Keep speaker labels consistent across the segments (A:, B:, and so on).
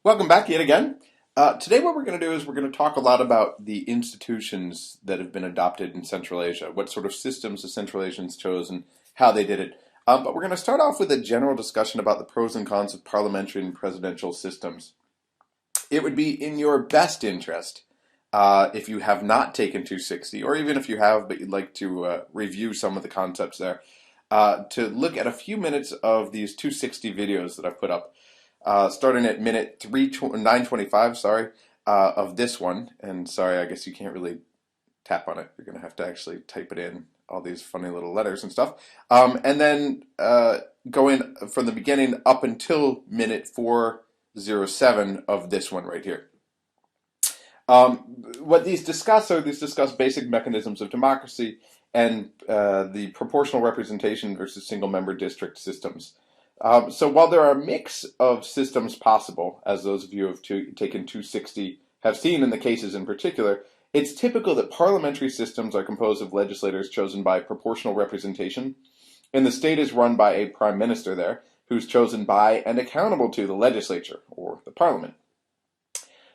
A: Welcome back yet again. Today what we're going to do is we're going to talk a lot about the institutions that have been adopted in Central Asia, what sort of systems the Central Asians chose and how they did it. But we're going to start off with a general discussion about the pros and cons of parliamentary and presidential systems. It would be in your best interest, if you have not taken 260, or even if you have but you'd like to review some of the concepts there, to look at a few minutes of these 260 videos that I've put up. Starting at minute 925, of this one. And sorry, I guess you can't really tap on it. You're going to have to actually type it in, all these funny little letters and stuff. And then going from the beginning up until minute 407 of this one right here. What these discuss basic mechanisms of democracy and the proportional representation versus single-member district systems. So while there are a mix of systems possible, as those of you who have taken 260 have seen in the cases in particular, it's typical that parliamentary systems are composed of legislators chosen by proportional representation, and the state is run by a prime minister there, who's chosen by and accountable to the legislature, or the parliament.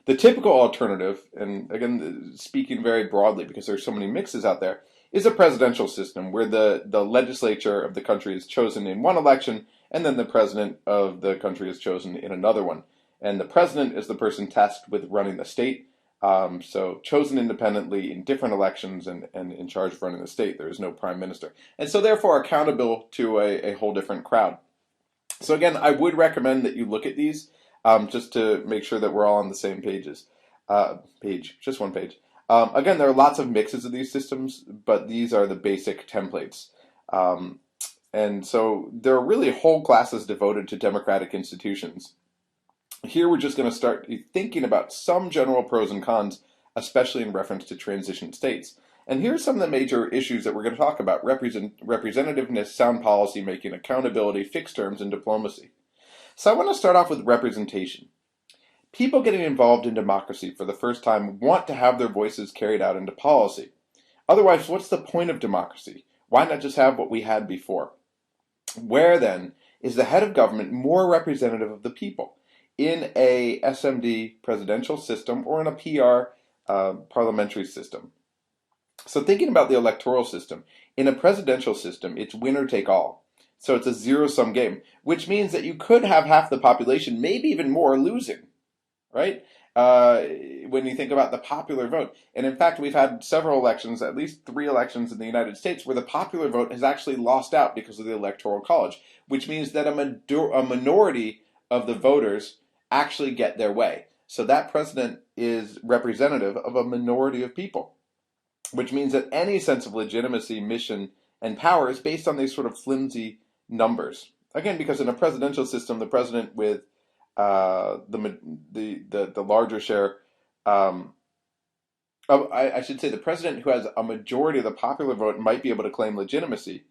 A: The typical alternative, and again, speaking very broadly because there's so many mixes out there, is a presidential system where the legislature of the country is chosen in one election and then the president of the country is chosen in another one. And the president is the person tasked with running the state, so chosen independently in different elections and in charge of running the state. There is no prime minister. And so therefore accountable to a whole different crowd. So again, I would recommend that you look at these just to make sure that we're all on the same pages. Just one page. Again, there are lots of mixes of these systems, but these are the basic templates. And so there are really whole classes devoted to democratic institutions. Here we're just going to start thinking about some general pros and cons, especially in reference to transition states. And here's some of the major issues that we're going to talk about: representativeness, sound policy making, accountability, fixed terms, and diplomacy. So I want to start off with representation. People getting involved in democracy for the first time want to have their voices carried out into policy. Otherwise, what's the point of democracy? Why not just have what we had before? Where, then, is the head of government more representative of the people? In a SMD presidential system or in a PR parliamentary system? So thinking about the electoral system, in a presidential system, it's winner take all. So it's a zero-sum game, which means that you could have half the population, maybe even more, losing, right? When you think about the popular vote. And in fact, we've had several elections, at least 3 elections in the United States, where the popular vote has actually lost out because of the Electoral College, which means that a minority of the voters actually get their way. So that president is representative of a minority of people, which means that any sense of legitimacy, mission, and power is based on these sort of flimsy numbers. Again, because in a presidential system, the president with the larger share, I should say the president who has a majority of the popular vote might be able to claim legitimacy,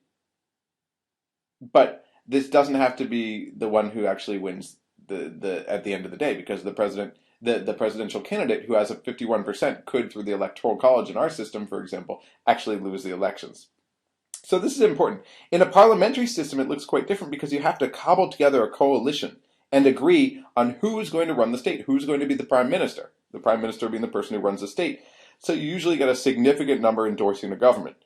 A: but this doesn't have to be the one who actually wins the at the end of the day, because the presidential candidate who has a 51% could, through the Electoral College in our system, for example, actually lose the elections. So this is important. In a parliamentary system, it looks quite different because you have to cobble together a coalition and agree on who's going to run the state, who's going to be the prime minister being the person who runs the state. So you usually get a significant number endorsing the government.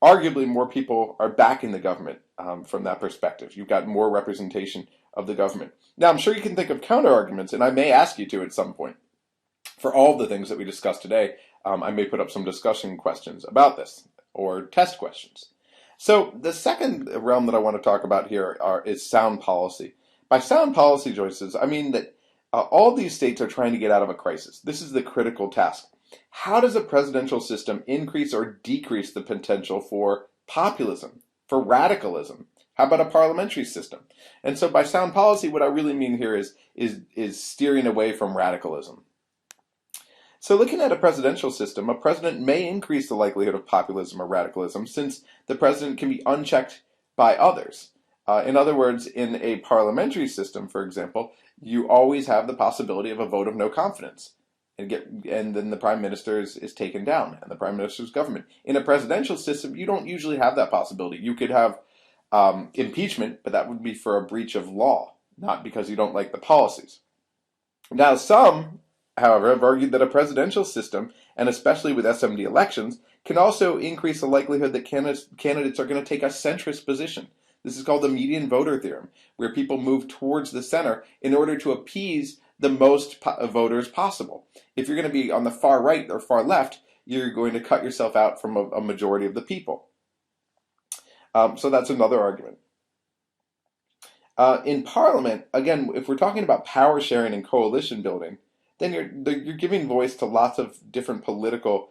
A: Arguably, more people are backing the government from that perspective. You've got more representation of the government. Now, I'm sure you can think of counter-arguments, and I may ask you to at some point. For all the things that we discussed today, I may put up some discussion questions about this, or test questions. So the second realm that I want to talk about here is sound policy. By sound policy choices, I mean that all these states are trying to get out of a crisis. This is the critical task. How does a presidential system increase or decrease the potential for populism, for radicalism? How about a parliamentary system? And so by sound policy, what I really mean here is steering away from radicalism. So looking at a presidential system, a president may increase the likelihood of populism or radicalism, since the president can be unchecked by others. In other words, in a parliamentary system, for example, you always have the possibility of a vote of no confidence, and then the prime minister is taken down, and the prime minister's government. In a presidential system, you don't usually have that possibility. You could have impeachment, but that would be for a breach of law, not because you don't like the policies. Now, some, however, have argued that a presidential system, and especially with SMD elections, can also increase the likelihood that candidates are going to take a centrist position. This is called the median voter theorem, where people move towards the center in order to appease the most voters possible. If you're going to be on the far right or far left, you're going to cut yourself out from a majority of the people. So that's another argument. In Parliament, again, if we're talking about power sharing and coalition building, then you're giving voice to lots of different political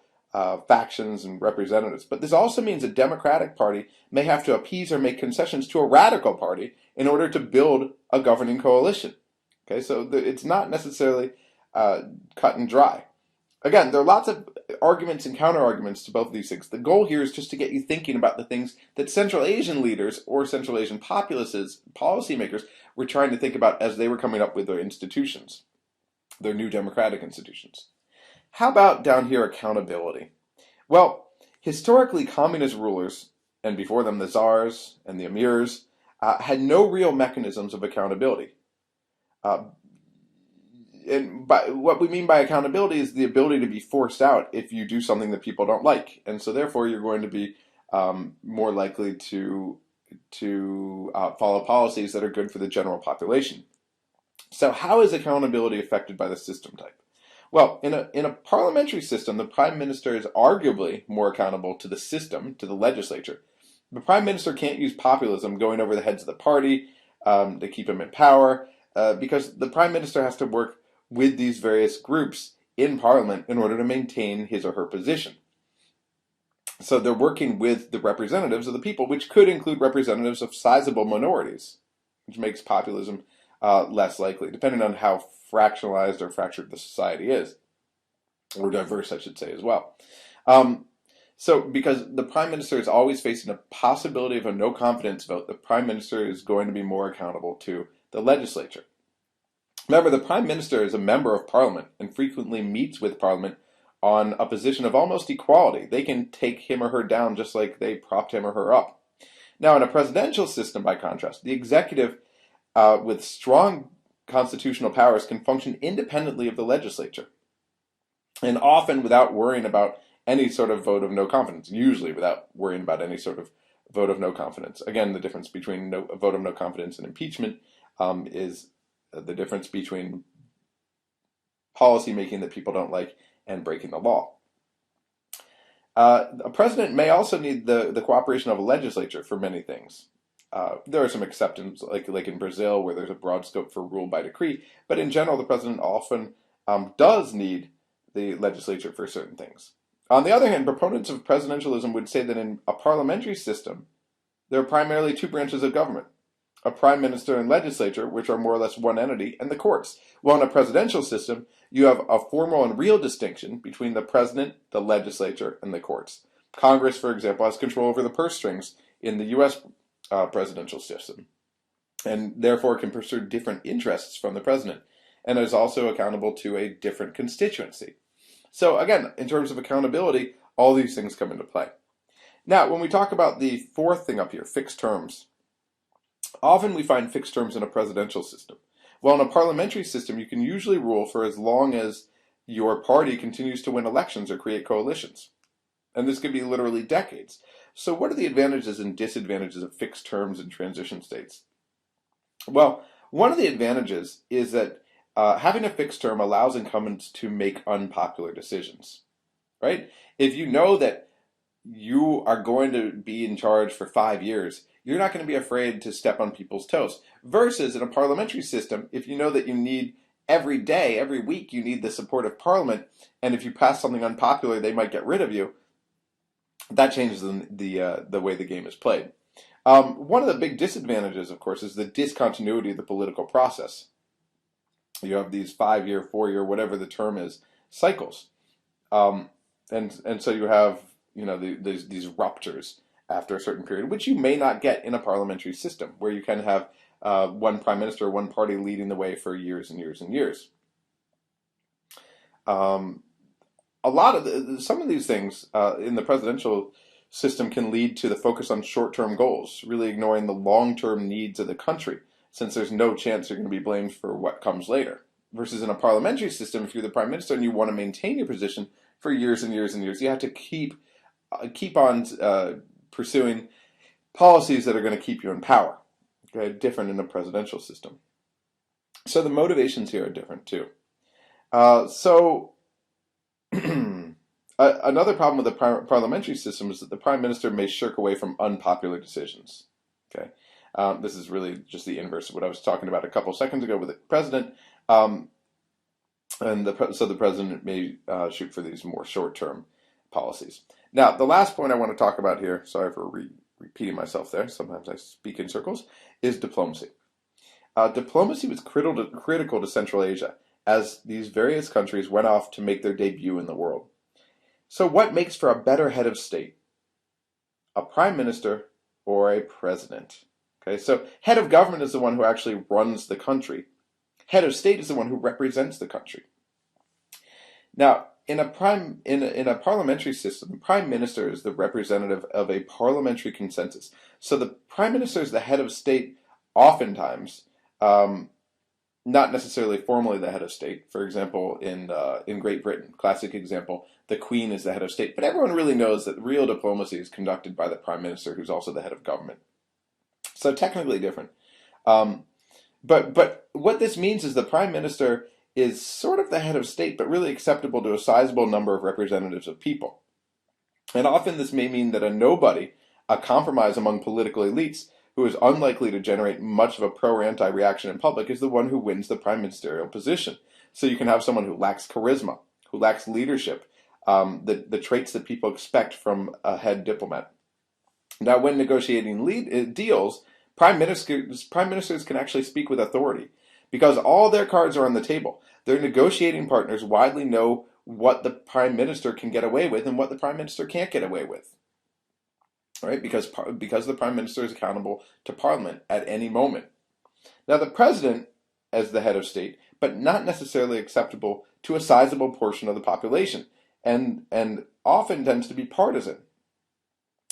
A: factions and representatives. But this also means a Democratic Party may have to appease or make concessions to a radical party in order to build a governing coalition. Okay, so it's not necessarily cut and dry. Again, there are lots of arguments and counter-arguments to both of these things. The goal here is just to get you thinking about the things that Central Asian leaders or Central Asian populists, policymakers, were trying to think about as they were coming up with their institutions, their new democratic institutions. How about down here, accountability? Well, historically, communist rulers, and before them the czars and the emirs, had no real mechanisms of accountability. And what we mean by accountability is the ability to be forced out if you do something that people don't like, and so therefore you're going to be more likely to follow policies that are good for the general population. So how is accountability affected by the system type? Well, in a parliamentary system, the prime minister is arguably more accountable to the system, to the legislature. The prime minister can't use populism going over the heads of the party to keep him in power, because the prime minister has to work with these various groups in Parliament in order to maintain his or her position. So they're working with the representatives of the people, which could include representatives of sizable minorities, which makes populism less likely, depending on how fractionalized or fractured the society is, or diverse, I should say, as well. So because the prime minister is always facing a possibility of a no confidence vote, the prime minister is going to be more accountable to the legislature. Remember, the prime minister is a member of parliament and frequently meets with parliament on a position of almost equality. They can take him or her down just like they propped him or her up. Now, in a presidential system, by contrast, the executive with strong constitutional powers can function independently of the legislature, and often without worrying about any sort of vote of no confidence, usually without worrying about any sort of vote of no confidence. Again, the difference between a vote of no confidence and impeachment is the difference between policy making that people don't like and breaking the law. A president may also need the cooperation of a legislature for many things. There are some exceptions, like in Brazil, where there's a broad scope for rule by decree, but in general, the president often does need the legislature for certain things. On the other hand, proponents of presidentialism would say that in a parliamentary system, there are primarily two branches of government: a prime minister and legislature, which are more or less one entity, and the courts. Well, in a presidential system, you have a formal and real distinction between the president, the legislature, and the courts. Congress, for example, has control over the purse strings in the U.S. Presidential system, and therefore can pursue different interests from the president, and is also accountable to a different constituency. So again, in terms of accountability, all these things come into play. Now, when we talk about the fourth thing up here, fixed terms, often we find fixed terms in a presidential system. Well, in a parliamentary system, you can usually rule for as long as your party continues to win elections or create coalitions. And this could be literally decades. So what are the advantages and disadvantages of fixed terms in transition states? Well, one of the advantages is that having a fixed term allows incumbents to make unpopular decisions, right? If you know that you are going to be in charge for 5 years, you're not going to be afraid to step on people's toes. Versus in a parliamentary system, if you know that you need every day, every week, you need the support of Parliament, and if you pass something unpopular, they might get rid of you, that changes the way the game is played. One of the big disadvantages, of course, is the discontinuity of the political process. You have these 5-year, 4-year, whatever the term is, cycles, and so you have these ruptures after a certain period, which you may not get in a parliamentary system, where you can have one prime minister or one party leading the way for years and years and years. Some of these things in the presidential system can lead to the focus on short-term goals, really ignoring the long-term needs of the country, since there's no chance you're going to be blamed for what comes later. Versus in a parliamentary system, if you're the prime minister and you want to maintain your position for years and years and years, you have to keep on pursuing policies that are going to keep you in power. Okay, different in a presidential system. So the motivations here are different too. Another problem with the parliamentary system is that the prime minister may shirk away from unpopular decisions. Okay, this is really just the inverse of what I was talking about a couple seconds ago with the president. So the president may shoot for these more short-term policies. Now, the last point I want to talk about here, sorry for repeating myself there, sometimes I speak in circles, is diplomacy. Diplomacy was critical to Central Asia as these various countries went off to make their debut in the world. So what makes for a better head of state? A prime minister or a president? Okay, so head of government is the one who actually runs the country. Head of state is the one who represents the country. Now, in a parliamentary system, the prime minister is the representative of a parliamentary consensus. So the prime minister is the head of state oftentimes, not necessarily formally the head of state. For example, in Great Britain, classic example, the Queen is the head of state. But everyone really knows that real diplomacy is conducted by the prime minister, who's also the head of government. So technically different. But what this means is the prime minister is sort of the head of state, but really acceptable to a sizable number of representatives of people. And often this may mean that a nobody, a compromise among political elites, who is unlikely to generate much of a pro or anti reaction in public, is the one who wins the prime ministerial position. So you can have someone who lacks charisma, who lacks leadership, the traits that people expect from a head diplomat. Now, when negotiating deals, prime ministers can actually speak with authority because all their cards are on the table. Their negotiating partners widely know what the prime minister can get away with and what the prime minister can't get away with. Right? Because the prime minister is accountable to parliament at any moment. Now, the president, as the head of state, but not necessarily acceptable to a sizable portion of the population, and often tends to be partisan.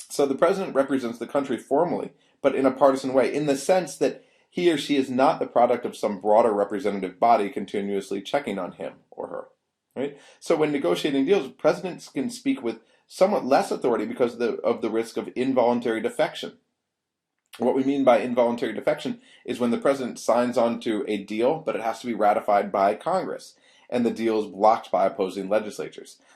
A: So the president represents the country formally, but in a partisan way, in the sense that he or she is not the product of some broader representative body continuously checking on him or her. Right? So when negotiating deals, presidents can speak with somewhat less authority because of the risk of involuntary defection. What we mean by involuntary defection is when the president signs on to a deal, but it has to be ratified by Congress, and the deal is blocked by opposing legislatures.